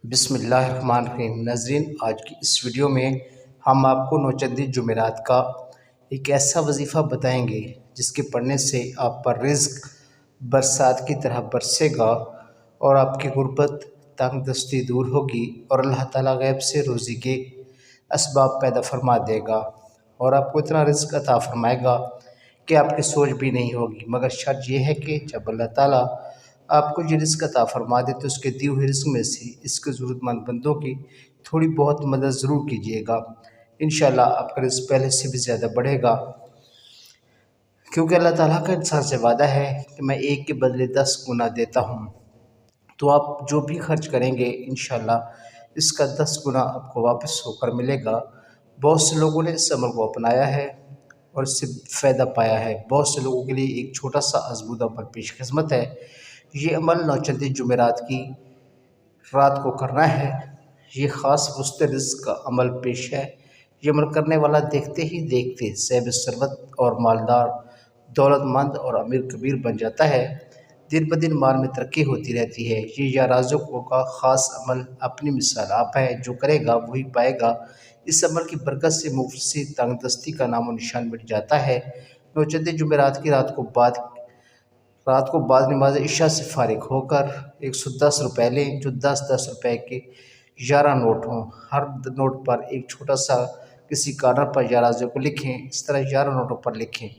بسم اللہ الرحمن الرحیم۔ ناظرین، آج کی اس ویڈیو میں ہم آپ کو نوچندی جمعرات کا ایک ایسا وظیفہ بتائیں گے جس کے پڑھنے سے آپ پر رزق برسات کی طرح برسے گا اور آپ کی غربت تنگ دستی دور ہوگی اور اللہ تعالیٰ غیب سے روزی کے اسباب پیدا فرما دے گا اور آپ کو اتنا رزق عطا فرمائے گا کہ آپ کی سوچ بھی نہیں ہوگی۔ مگر شرط یہ ہے کہ جب اللہ تعالیٰ آپ کو یہ رزق عطا فرما دے تو اس کے دیے ہوئے رزق میں سے اس کے ضرورت مند بندوں کی تھوڑی بہت مدد ضرور کیجیے گا۔ انشاءاللہ آپ کا رزق پہلے سے بھی زیادہ بڑھے گا، کیونکہ اللہ تعالیٰ کا انسان سے وعدہ ہے کہ میں ایک کے بدلے 10 گنا دیتا ہوں۔ تو آپ جو بھی خرچ کریں گے انشاءاللہ اس کا 10 گنا آپ کو واپس ہو کر ملے گا۔ بہت سے لوگوں نے اس عمل کو اپنایا ہے اور اس سے فائدہ پایا ہے۔ بہت سے لوگوں کے لیے ایک چھوٹا سا آزمودہ عمل پیش خدمت ہے۔ یہ عمل نوچندی جمعرات کی رات کو کرنا ہے۔ یہ خاص وسط رزق کا عمل پیش ہے۔ یہ عمل کرنے والا دیکھتے ہی دیکھتے صاحب ثروت اور مالدار، دولت مند اور امیر کبیر بن جاتا ہے۔ دن بدن مال میں ترقی ہوتی رہتی ہے۔ یہ یا رازقوں کا خاص عمل اپنی مثال آپ ہے، جو کرے گا وہی پائے گا۔ اس عمل کی برکت سے مفلسی تنگ دستی کا نام و نشان مٹ جاتا ہے۔ نوچندی جمعرات کی رات کو بعد نماز عشاء سے فارغ ہو کر 110 روپے لیں، جو 10 روپے کے 11 نوٹ ہوں۔ ہر نوٹ پر ایک چھوٹا سا کسی کارنر پر یا رازق کو لکھیں۔ اس طرح 11 نوٹوں پر لکھیں۔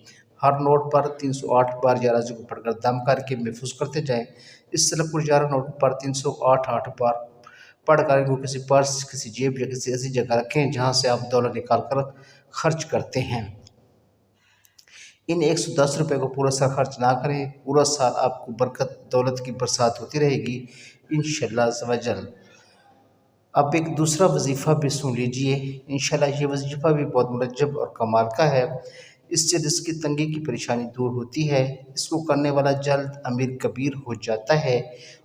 ہر نوٹ پر 308 بار یا رازق کو پڑھ کر دم کر کے محفوظ کرتے جائیں۔ اس طرح کل 11 نوٹوں پر 308 بار پڑھ کر ان کو کسی پرس، کسی جیب یا کسی ایسی جگہ رکھیں جہاں سے آپ دولت نکال کر خرچ کرتے ہیں۔ ان 110 روپے کو پورا سال خرچ نہ کریں۔ پورا سال آپ کو برکت دولت کی برسات ہوتی رہے گی انشاءاللہ عز و جل۔ اب ایک دوسرا وظیفہ بھی سن لیجئے۔ انشاءاللہ یہ وظیفہ بھی بہت مرجب اور کمال کا ہے۔ اس سے رزق کی تنگی کی پریشانی دور ہوتی ہے۔ اس کو کرنے والا جلد امیر کبیر ہو جاتا ہے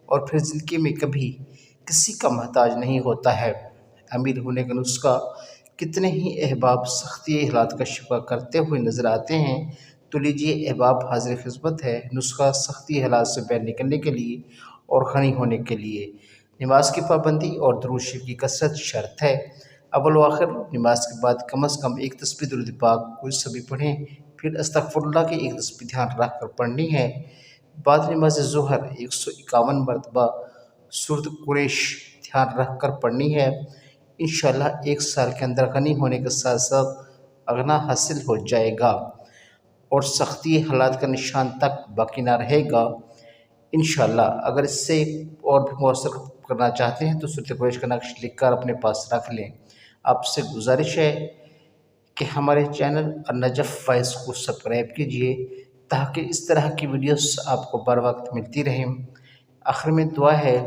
اور پھر زندگی میں کبھی کسی کا محتاج نہیں ہوتا ہے۔ امیر ہونے کا نسخہ کتنے ہی احباب سختی حالات کا شفا کرتے ہوئے نظر آتے ہیں۔ تو لیجئے احباب، حاضر خدمت ہے نسخہ سختی حالات سے باہر نکلنے کے لیے اور غنی ہونے کے لیے۔ نماز کی پابندی اور درود شریف کی کثرت شرط ہے۔ اول و آخر نماز کے بعد کم از کم ایک تسبیح درود پاک کوئی سبھی پڑھیں، پھر استغفر اللہ کی ایک تسبیح دھیان رکھ کر پڑھنی ہے۔ بعد نماز ظہر 151 مرتبہ سورۃ قریش دھیان رکھ کر پڑھنی ہے۔ انشاءاللہ ایک سال کے اندر غنی ہونے کے ساتھ ساتھ اغنا حاصل ہو جائے گا اور سختی حالات کا نشان تک باقی نہ رہے گا انشاءاللہ۔ اگر اس سے اور بھی مؤثر کرنا چاہتے ہیں تو سورۃ قریش کا نقش لکھ کر اپنے پاس رکھ لیں۔ آپ سے گزارش ہے کہ ہمارے چینل النجف وائس کو سبسکرائب کیجیے تاکہ اس طرح کی ویڈیوز آپ کو بر وقت ملتی رہیں۔ آخر میں دعا ہے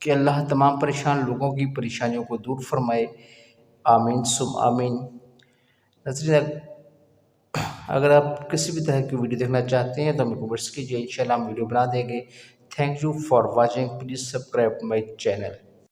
کہ اللہ تمام پریشان لوگوں کی پریشانیوں کو دور فرمائے، آمین ثم آمین۔ ناظرین، اگر آپ کسی بھی طرح کی ویڈیو دیکھنا چاہتے ہیں تو ہمیں کمنٹس کیجیے، انشاءاللہ ہم ویڈیو بنا دیں گے۔ Thank you for watching, please subscribe my channel.